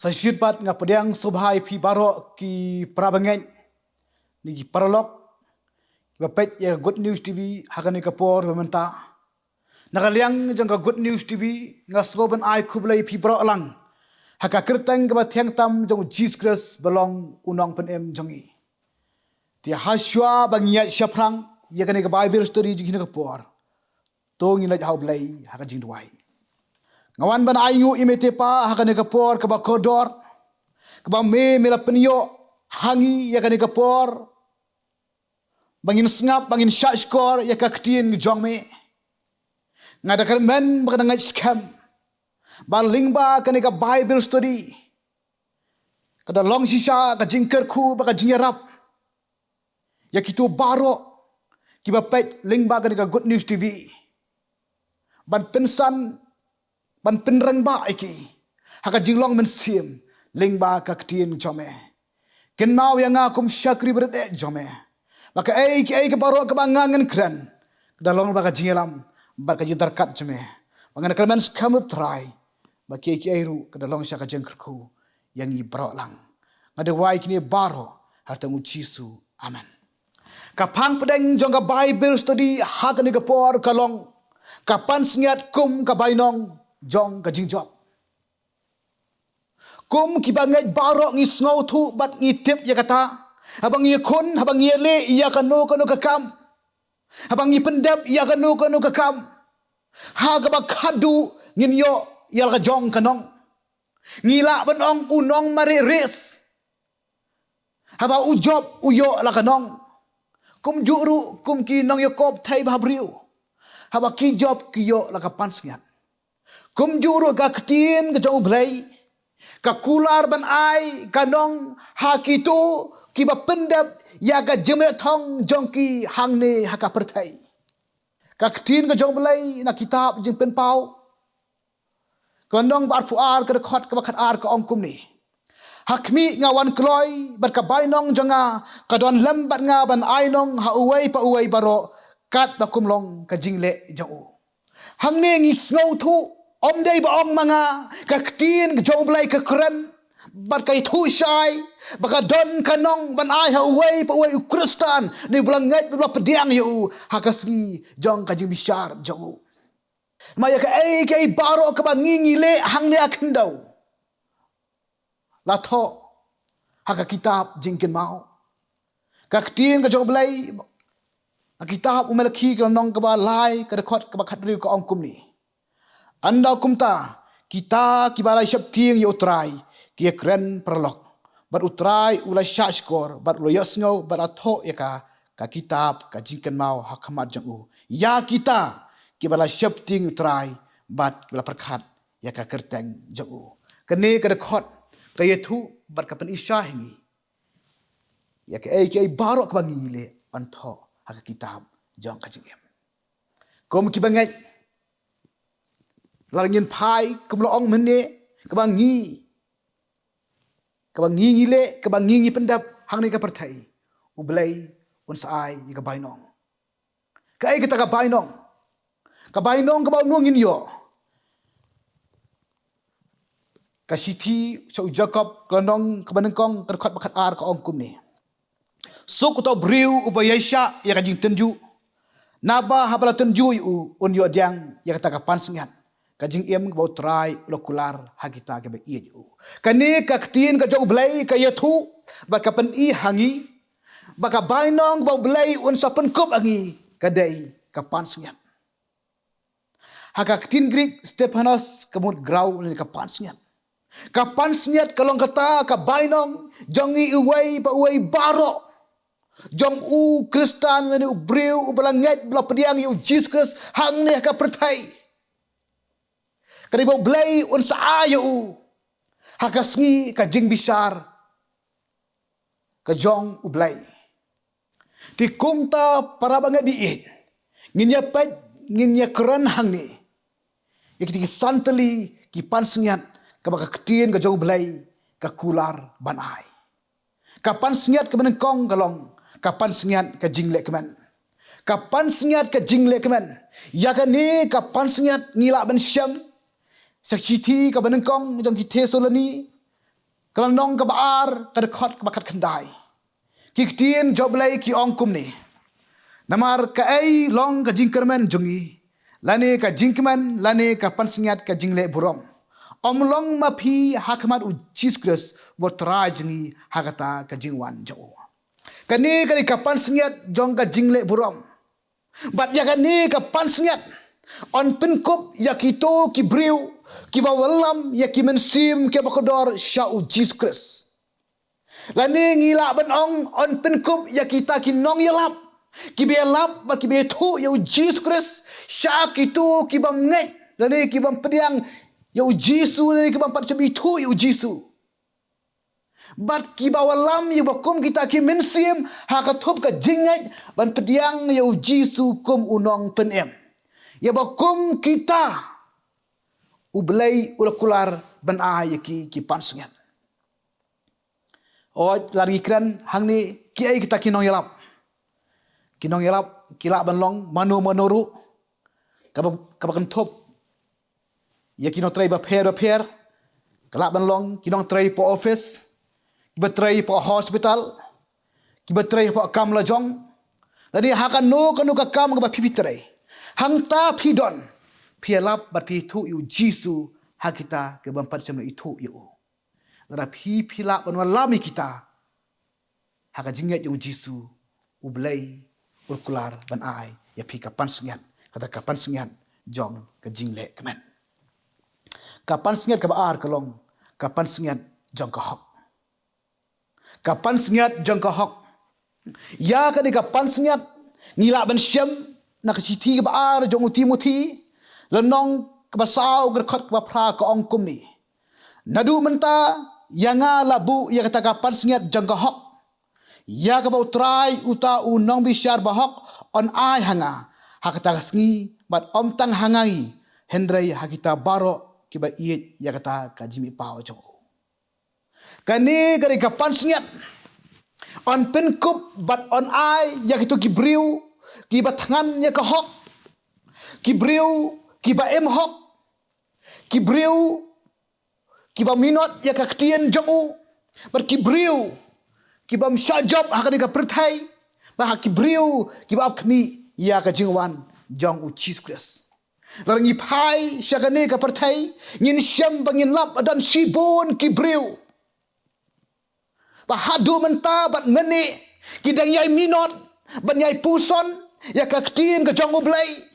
Sasyidpat nga pediang subhai pi baro ki prabangen ni ki paralok bapet ya Good News TV hakani kapor bementa nakaliang jang Good News TV nga sloban ai kublai pi baro lang haka kertang ka bathang tam jong Jesus Christ belong unong penem jongi ti haswa bangiat syaprang ya kani ka Bible story jing kapor to ngina jau blai haka jing duai ngawan ban ayu imete pa hakane kapor ka ba kodor ka ba me mela penyo hangi ya kane kapor bangin sngap bangin shashkor ya ka ktin jong me ngada kan men bakana ngai scam ban lingba kane ka Bible story kada long shisha ka jingker khu ba ka jingerap ya kitu baro ki ba pet lingba kane ka Good News TV ban pensan ban penrang ba iki haka jinglong men sim lingba ka ktien jome kenau yang akum syakri berde jome maka ai ke baro ka bangangen kran dalong ba ka jingelam ba ka jintar kat jome mangan kalman skam try ba ke ru ka dalong syaka jengkrku yang i baro lang ngade wai kini baro harta mu Jisu amen kapang pedeng jong ka Bible study hakani ka por kalong kapan sengiat kum ka bainong jong ka jingjob kum kibangai barok ngi sngow thu bat ngi tip ya kata abang ngi kun abang ngi le ya kanu ka kam abang ngi pendap ya kanu ka kam ha ka ba khadu ngin yo yal ka jong kanong ngila benong unong mari res haba ujob uyo la kanong kum juru kum ki nong yo kop thai ba briu haba ki job ki yo la ka pansngiat kum juru ka ktien ka jong blai ka kular ban ai kanong hakitu ki ba pendap ya ka jemet thong jong ki hangne haka perthai ka ktien ka jong blai na kitab jing pen pau kanong bar fuar ka khot ka khat ar ka ong kum ni hakmi ngawan kloi bar ka bainong jonga ka don lambat nga ban ainong ha uwei pa uwei baro kat ba kumlong ka jingle jong hangne ngi sngow thu om day ba ong mga kaktin joblay ka kran bat kay thusay baka don kanong ban ay ha uway pa uway Kristan ni bulang ngat bula pediang yu hakasgi jong kajing bishar jong maya ka ay kay baro ka bangingile hang ni akin daw latho haka kitab jingkin mau kaktin ka joblay kitab umelaki kanong ka ba lay ka rekod ka ba khatri ka ong kumni anda kumta kita kibala syap tiang yo utrai kia kren perlok bar utrai ulai syashkor bar ulai yasngau bar atho ya ka kitab ka jingkan mau hakamat jangu ya kita kibala syap tiang utrai bat kibala perkhat ya ka kerteng jangu kene ka dekhot ka yethu bar ka pen isya hingi ya ka ai barok ka bangile antho haka kitab jang ka jingem kom kibangai larangin pai kumloong mene kabang ngi ngile kabang ngi pendap hang ni ka perthai ublai unsai yi ka bainong kai kita ka bainong ka ba nungin yo ka siti so Jacob klanong ka banengkong ka khat bakat ar ka ong kum ni suk to briu ubayasha ya ka jing tenju naba habala tenju yu un yo diang ya ka ka pansingat kajing em bau try lokular hagita ke be iu kani ka ktin ka jong blai ka yathu ba ka pen i hangi ba ka bainong bau blai un sa pen kop angi kadai ka pansngiat haka ktin Greek Stephanos kemut grau ni ka pansngiat kalong kata ka bainong jongi uwai ba uwai baro jong u Kristan ni ubreu ubalanget bla pediang yu Jesus Christ hang ni ka perthai kani bau blai un sa ayu hakasngi ka jing bishar ka jong ublai ti kumta para bangai biit nginya pet nginya kran hangni ikiti santali ki pansngiat ka baka ktien ka jong ublai ka kular banai ka pansngiat ka benengkong kalong ka pansngiat ka jingle kemen ka pansngiat ka jingle kemen ya kani ka pansngiat ngila ben syam saksiti ka benengkong jong ki Tesaloni Kalau nong ke baar ke dekat ke bakat kendai. Ki ketien job lay ki ong kum ni. Namar ka ai long ka jingkerman jungi. Lani ka jingkeman lani ka pansingat ka jingle burom. Om long ma phi hakmat u Jesus botrai jungi hakata ka jingwan jo. Kani kani ka pansingat jong ka jingle burom. Bat ya kani ka pansingat on penkup ya kito ki briu ki bawalam ya ki mensim ki bakodor syau Jesus. Lani ngila ban ong on penkup ya kita ki nong yalap ki be lap ba ki be thu ya Jesus sya kitu ki bam ngai lani ki bam pediang ya Jesus lani ki bam pat cebi thu ya Jesus. Bat ki bawalam ya bakum kita ki mensim hakatup ka jingai ban pediang ya Jesus kum unong penem. Ya bakum kita ublay ulakular ban ayaki ki pansungan. O lari kran hang ni kiai kita kinong yalap. Kinong yalap kila ban long manu manoru kabakan top. Ya kinong try ba pair kala ban long kinong try po office, kiba try po hospital, kiba try po kam la jong. Tadi hakan no kanu ka kam ka ba pipitray. Hang ta pidon pialap bat pi tu yu jisu hakita ke bampat semna itu yu. Lara pi pilap ban walami kita haka jingat yu jisu ublay urkular ban ai ya pi kapan sungian kata kapan sungian jong ke jingle kemen. Kapan sungian ke baar kelong kapan sungian jong ke hok. Kapan sungian jong ke hok. Ya kani kapan sungian ngila ban syam nak siti ke baar jong uti lenong kebasau gerkot kebapra ke ongkum ni. Nadu menta yanga labu ya kata kapan sengat jangka hok. Ya kabau try uta unong bisyar bahok on ai hanga. Hakata sengi bat om tang hangai hendrai hakita baro kiba iet ya kata kajimi pao jong. Kani kari kapan sengat on penkup bat on ai ya kitu kibriu kiba tangan ya ke hok. Kibriu kiba em hok kibriu kiba minot ya kaktien jongu ber kibriu kiba msyajab hakani ka pertai bah kibriu kiba apkni ya ka jingwan jong ucis kres larangi pai syakane ka pertai ngin syam bangin lap dan sibon kibriu bah hadu menta bat meni kidang yai minot ban yai puson ya kaktien ka jong ublai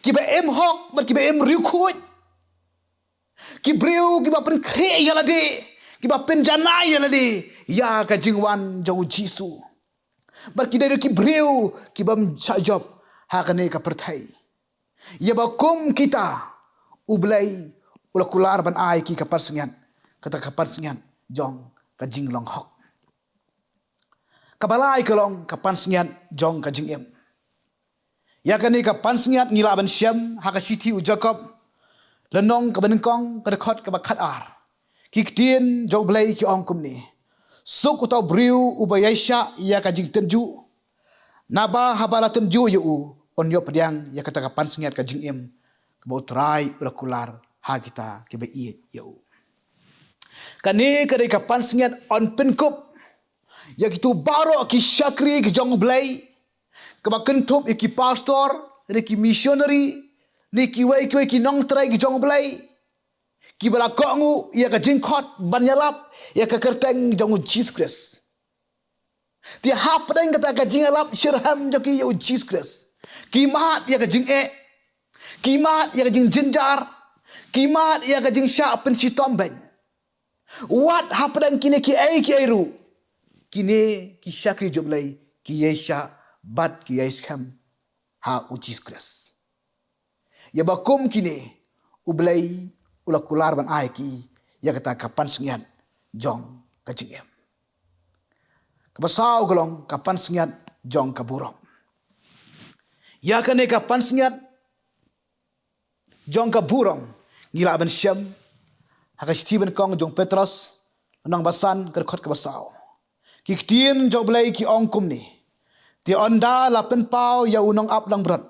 kiba em hok ber kiba em rikuj kibriu kiba pen kre yalade kiba pen jana yalade ya ka jingwan jauh jisu ber kidai kibriu kiba msajab hakane ka pertai ya bakum kita ublai ulakular ban ai ki kapar sengan kata kapar sengan jong ka jinglong hok kabalai kelong kapan sengan jong ka jingem. Ya kani ka pansingat ngila ban syam haka siti u Jacob lenong ka benengkong ka dekat ka bakat ar kiktien jo blai ki ongkum ni suk utau briu ubayaisha ya ka jing tenju naba habala tenju yu on yo pediang ya kata ka pansingat ka jingem ka bau trai urakular ha kita ke be iet yu kani ka pansingat on penkup ya kitu baro ki syakri ki jong blai kebakan top iki pastor, iki missionary, iki wei ki nong trai ki jong belai. Ki bala kongu ya ka jingkot banyalap ya ka kerteng jong Jesus. Ti hap deng kata ka jingalap syirham joki ya Jesus. Ki mat ya ka jing ki mat ya ka jing jinjar, ki mat ya ka jing sya pen si tomben. Wat hap deng kini ki ru. Kini ki syakri joblai ki yesha bat ki yaiskam ha ucis kres. Ya bakum kini ublai ulakular ban ai ki ya kata kapan sengian jong kacingem. Kabasau golong kapan sengian jong kaburong. Ya kane kapan sengian jong kaburong ngila ban syam haka Stephen kong jong Petrus nang basan kerkot kabasau. Kiktien jong blai ki ongkum ni. Ti onda lapen pau ya unong ap lang berat.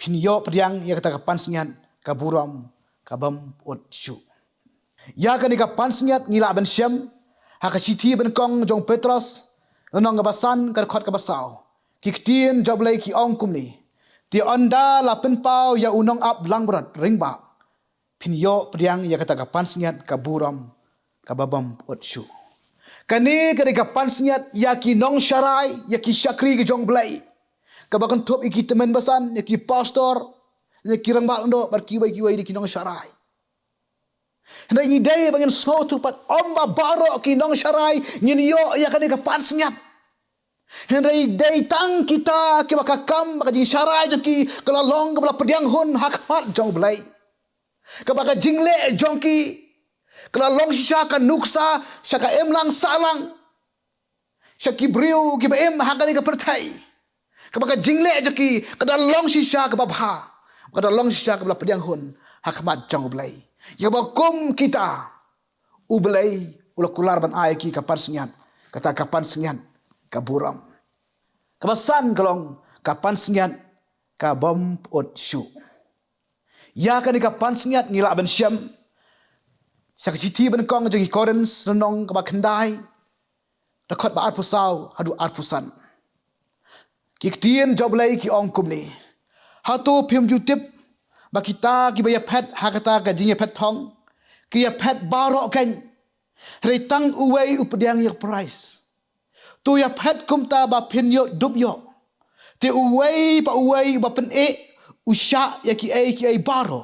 Pinyo priang ya kata kapan sengian kaburam kabam ot syu. Ya kan ika pansnyat ngila ben syam. Haka siti ben kong jong Petros. Lenong ngabasan karkot kabasau. Kiktien joblay ki ong kumni. Ti onda la penpau ya unong ap langberat ringba. Pinyo priang ya kata ka pansnyat ka buram ka babam otsyu. Kani ketika pansnyat ya ki nong syarai ya ki syakri ki jong blay. Kabakan top iki temen basan ya ki pastor ya ki rangbal ndo barkiwai di ki nong syarai. Hendak ngidai bangin suatu pat omba baro ki nong syarai nyin yo ya kenika pansnyat. Hendak idai tang kita ki bakakam baka jing syarai jong ki kelalong kebala pediang hun hakmat jong blay. Kabaka jingle jong ki kelalong syaka nuksa syaka emlang salang syaki briu ki ba em hakani ka pertai kabaka jingle jaki kelalong syaka babha kelalong syaka bala pediang hun hakmat jong blay ya bakum kita ublay ula kular ban ai ki kapan senyan kata kapan senyan ka buram kabasan kalong kapan senyan ka bom ot syu ya kan ka pansengat ngila ben syam sakiti ben kong jagi korens renong ka bakandai rakot ba arpusau hadu arpusan kiktien joblay ki ong kumni hatu phim jutip bakita ki baya pet hakata ka jinge pet thong ki ya pet baro kan retang uwei updiang yak price tu ya pet kumta ba pinyo dubyo te uwei ba pen usya ya ki ai baro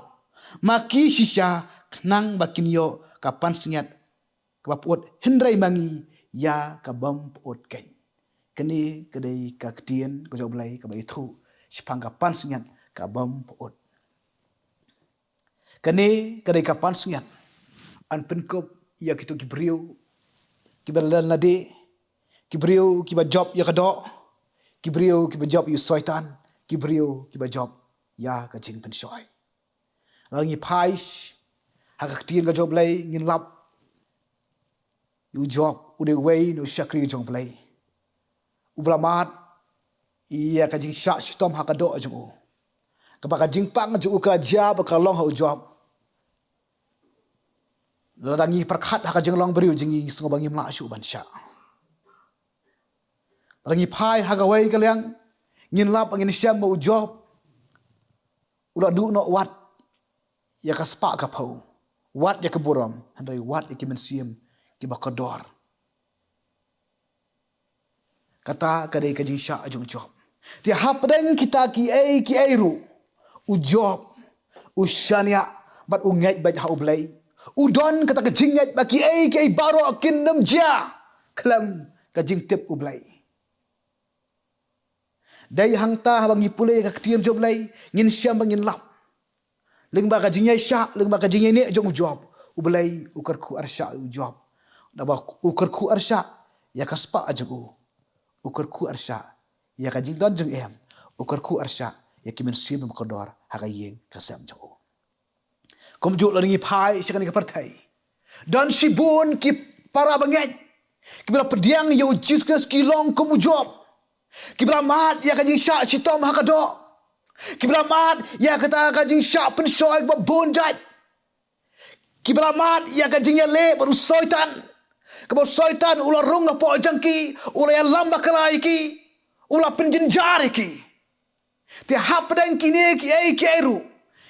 maki shisha knang bakinyo kapan sengat kabapot hendrai mangi ya kabam pot ken keni kedai ka ketien ko joblai ka bai thu sipang kapan sengat kabam pot keni kedai kapan sengat an penkop ya kitu kibriu kibalal nade kibriu kiba job ya kadok kibriu kiba job yu soitan kibriu kiba job ya ka jing pen shoy langi paish haka tien ka job lay ngin lap yu job ude way no shakri jong play ublamat iya ka jing sha stom haka do jong ka ba ka jing pang ju ka ja ba ka long ha job ladangi perkhat haka jing long beriu jing sungo bangi mla shu ban sha langi pai haka way ka liang ngin lap ngin syam mo job ula du no wat ya ka spa ka pau wat ya ka buram handai wat ya ki mensiam ki bakador kata kadai ka jinsha ajung job ti hapdeng kita ki ai ru u job u shania bat u ngai bat ha ublai u don kata ka jingat ba ki ai baro kinam ja klam ka jing tip ublai dai hangta bangi pule ka ketiem job lai ngin syam bangin lap leng ba ka jinyai sya leng ba ka jinyai ne jong job ublai ukar ku arsya u job da ba ukar ku arsya ya ka spa ajagu ukar ku arsya ya ka jing don jeng em ukar ku arsya ya ki men sim ma kodor ha ka yeng ka sam jo kom jo lengi phai syakani ka partai dan sibun ki para banget ki bela pediang yo Jesus ki long kom job kibla mat ya kajing syak sitom hakado kibla mat ya kata kajing syak pensoi babonjat kibla mat ya kajing ya le baru soitan kebo soitan ula rung na po jangki ula ya lamba kalai ki ula penjenjar ki ti hapdang kini ki ai keru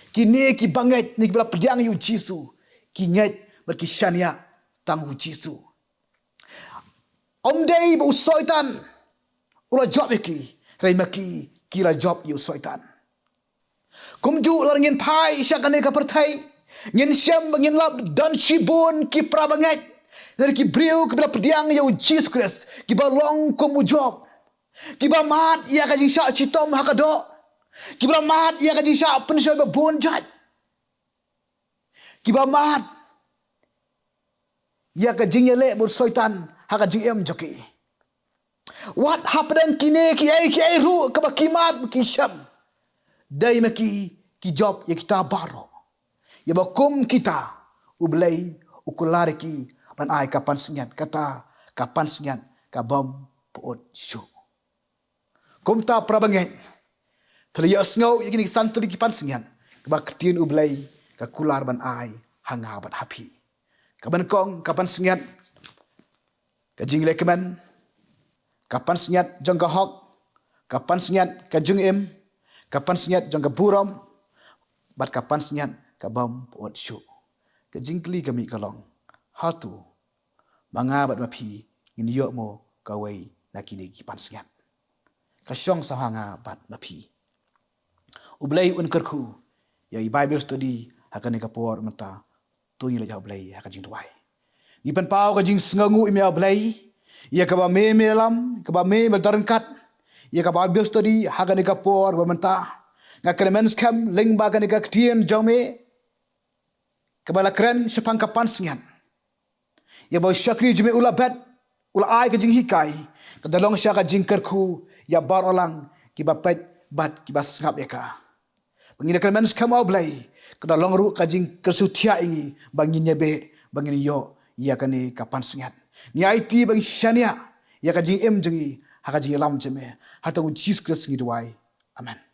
kini ki banget ni kibla pediang yu jisu ki ngat berki syania tang hu jisu omdei bu soitan ula job iki rai maki kira job yu soitan kumju larngin pai syakane ka pertai ngin syam ngin lab dan sibun ki prabangat dari ki briu ki bela pediang yu Jesus Christ ki balong kumu job ki ba mat ya ka jing syak citom hakado ki ba mat ya ka jing syak pensoi ba bonjat ki ba mat ya ka jing yele bu soitan haka jing em joki what happened kini ki ai ru ka bakimat ki syam dai maki ki job ya kita baro ya bakum kita ublai ukulare ki ban ai kapan senyan kata kapan senyan ka bom pot syu kumta prabangen tlia sngo ya kini santri ki pan senyan ka baktin ublai ka kular ban ai hanga ban happy kaban kong kapan sengat kajing lekeman kapan sengat jangka hok kapan sengat kajung kapan sengat jangka buram bat kapan sengat kabam pot syu kajing kli kami kalong hatu mangabat mapi ngin yo mo kawai nakini kipan sengat kasyong sahanga bat mapi ublay unkerku ya Bible study hakan kapor mata tu ni la blay hakajing tuai ni pen pau kajing sengangu imya blay ia ka ba me melam ka ba me baldarankat ia ka Bible study hakan kapor mata ngakane mens kam ling ba kan ka tien jome ka bala kren sepang kapan sengat ia ba syakri jeme ula bet ula ai kajing hikai ka dalong sya kajing kerku ya barolang ki ba pet bat ki ba sngap eka Pengirakan mens kamu blay kada longru kajing kersutia ingi bangin nyebe bangin yo ia kani kapan sengat ni IT bang syania ia kajing jengi hakajing lam jeme hatau Jesus Kristus ngi duai amen